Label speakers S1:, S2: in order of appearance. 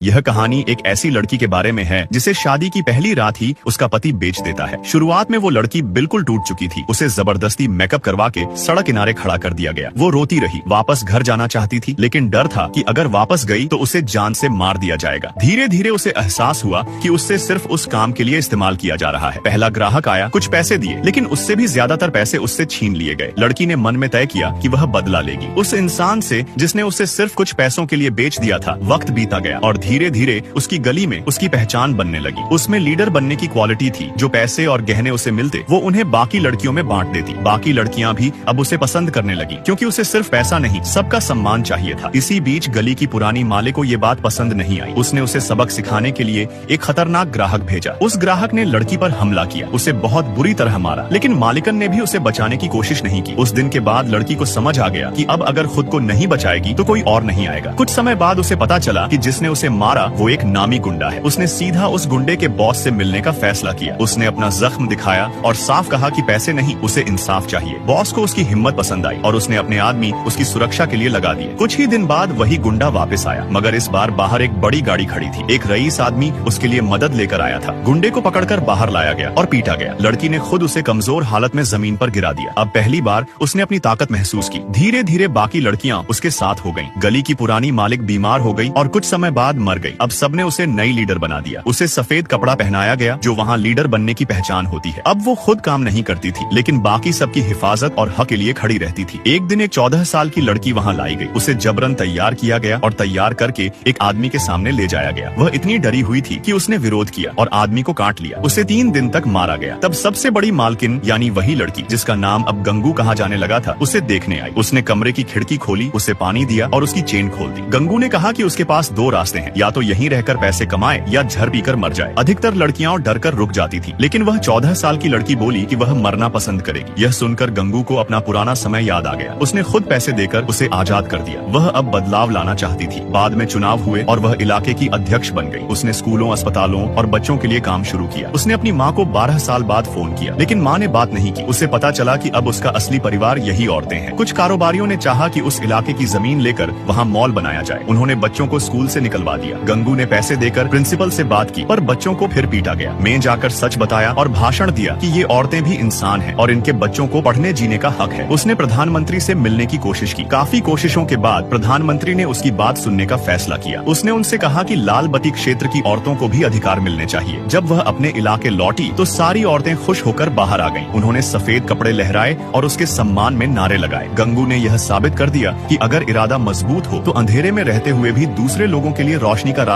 S1: यह कहानी एक ऐसी लड़की के बारे में है जिसे शादी की पहली रात ही उसका पति बेच देता है। शुरुआत में वो लड़की बिल्कुल टूट चुकी थी। उसे जबरदस्ती मेकअप करवा के सड़क किनारे खड़ा कर दिया गया। वो रोती रही, वापस घर जाना चाहती थी, लेकिन डर था कि अगर वापस गई तो उसे जान से मार दिया जाएगा। धीरे धीरे उसे एहसास हुआ कि उससे सिर्फ उस काम के लिए इस्तेमाल किया जा रहा है। पहला ग्राहक आया, कुछ पैसे दिए, लेकिन उससे भी ज्यादातर पैसे उससे छीन लिए गए। लड़की ने मन में तय किया कि वह बदला लेगी। उस इंसान से जिसने उसे सिर्फ कुछ पैसों के लिए बेच दिया था। वक्त बीता गया और धीरे धीरे उसकी गली में उसकी पहचान बनने लगी। उसमें लीडर बनने की क्वालिटी थी। जो पैसे और गहने उसे मिलते वो उन्हें बाकी लड़कियों में बांट देती। बाकी लड़कियां भी अब उसे पसंद करने लगी, क्योंकि उसे सिर्फ पैसा नहीं, सबका सम्मान चाहिए था। इसी बीच गली की पुरानी माले को ये बात पसंद नहीं आई। उसने उसे सबक सिखाने के लिए एक खतरनाक ग्राहक भेजा। उस ग्राहक ने लड़की पर हमला किया, उसे बहुत बुरी तरह मारा, लेकिन मालिकन ने भी उसे बचाने की कोशिश नहीं की। उस दिन के बाद लड़की को समझ आ गया कि अब अगर खुद को नहीं बचाएगी तो कोई और नहीं आएगा। कुछ समय बाद उसे पता चला कि जिसने उसे मारा वो एक नामी गुंडा है। उसने सीधा उस गुंडे के बॉस से मिलने का फैसला किया। उसने अपना जख्म दिखाया और साफ कहा कि पैसे नहीं, उसे इंसाफ चाहिए। बॉस को उसकी हिम्मत पसंद आई और उसने अपने आदमी उसकी सुरक्षा के लिए लगा दिए। कुछ ही दिन बाद वही गुंडा वापस आया, मगर इस बार बाहर एक बड़ी गाड़ी खड़ी थी। एक रईस आदमी उसके लिए मदद लेकर आया था। गुंडे को पकड़कर बाहर लाया गया और पीटा गया। लड़की ने खुद उसे कमजोर हालत में जमीन पर गिरा दिया। अब पहली बार उसने अपनी ताकत महसूस की। धीरे धीरे बाकी लड़कियां उसके साथ हो गईं। गली की पुरानी मालिक बीमार हो गई और कुछ समय बाद मर गई। अब सबने उसे नई लीडर बना दिया। उसे सफेद कपड़ा पहनाया गया, जो वहाँ लीडर बनने की पहचान होती है। अब वो खुद काम नहीं करती थी, लेकिन बाकी सबकी हिफाजत और हक के लिए खड़ी रहती थी। एक दिन एक 14 साल की लड़की वहाँ लाई गई। उसे जबरन तैयार किया गया और तैयार करके एक आदमी के सामने ले जाया गया। वह इतनी डरी हुई थी कि उसने विरोध किया और आदमी को काट लिया। उसे 3 दिन तक मारा गया। तब सबसे बड़ी मालकिन यानी वही लड़की, जिसका नाम अब गंगू कहा जाने लगा था, उसे देखने आई। उसने कमरे की खिड़की खोली, उसे पानी दिया और उसकी चेन खोल दी। गंगू ने कहा कि उसके पास 2 रास्ते हैं, या तो यहीं रहकर पैसे कमाए या झर पीकर मर जाए। अधिकतर लड़कियां डर कर रुक जाती थी, लेकिन वह 14 साल की लड़की बोली कि वह मरना पसंद करेगी। यह सुनकर गंगू को अपना पुराना समय याद आ गया। उसने खुद पैसे देकर उसे आजाद कर दिया। वह अब बदलाव लाना चाहती थी। बाद में चुनाव हुए और वह इलाके की अध्यक्ष बन गई। उसने स्कूलों, अस्पतालों और बच्चों के लिए काम शुरू किया। उसने अपनी माँ को 12 साल बाद फोन किया, लेकिन माँ ने बात नहीं की। उसे पता चला कि अब उसका असली परिवार यही औरतें हैं। कुछ कारोबारियों ने चाहा कि उस इलाके की जमीन लेकर वहाँ मॉल बनाया जाए। उन्होंने बच्चों को स्कूल से निकलवा दिया। गंगू ने पैसे देकर प्रिंसिपल से बात की, पर बच्चों को फिर पीटा गया। मैं जाकर सच बताया और भाषण दिया कि ये औरतें भी इंसान हैं और इनके बच्चों को पढ़ने जीने का हक है। उसने प्रधानमंत्री से मिलने की कोशिश की। काफी कोशिशों के बाद प्रधानमंत्री ने उसकी बात सुनने का फैसला किया। उसने उनसे कहा कि लाल बत्ती क्षेत्र की औरतों को भी अधिकार मिलने चाहिए। जब वह अपने इलाके लौटी तो सारी औरतें खुश होकर बाहर आ गईं। उन्होंने सफेद कपड़े लहराए और उसके सम्मान में नारे लगाए। गंगू ने यह साबित कर दिया कि अगर इरादा मजबूत हो तो अंधेरे में रहते हुए भी दूसरे लोगों के लिए रोशनी का रास्ता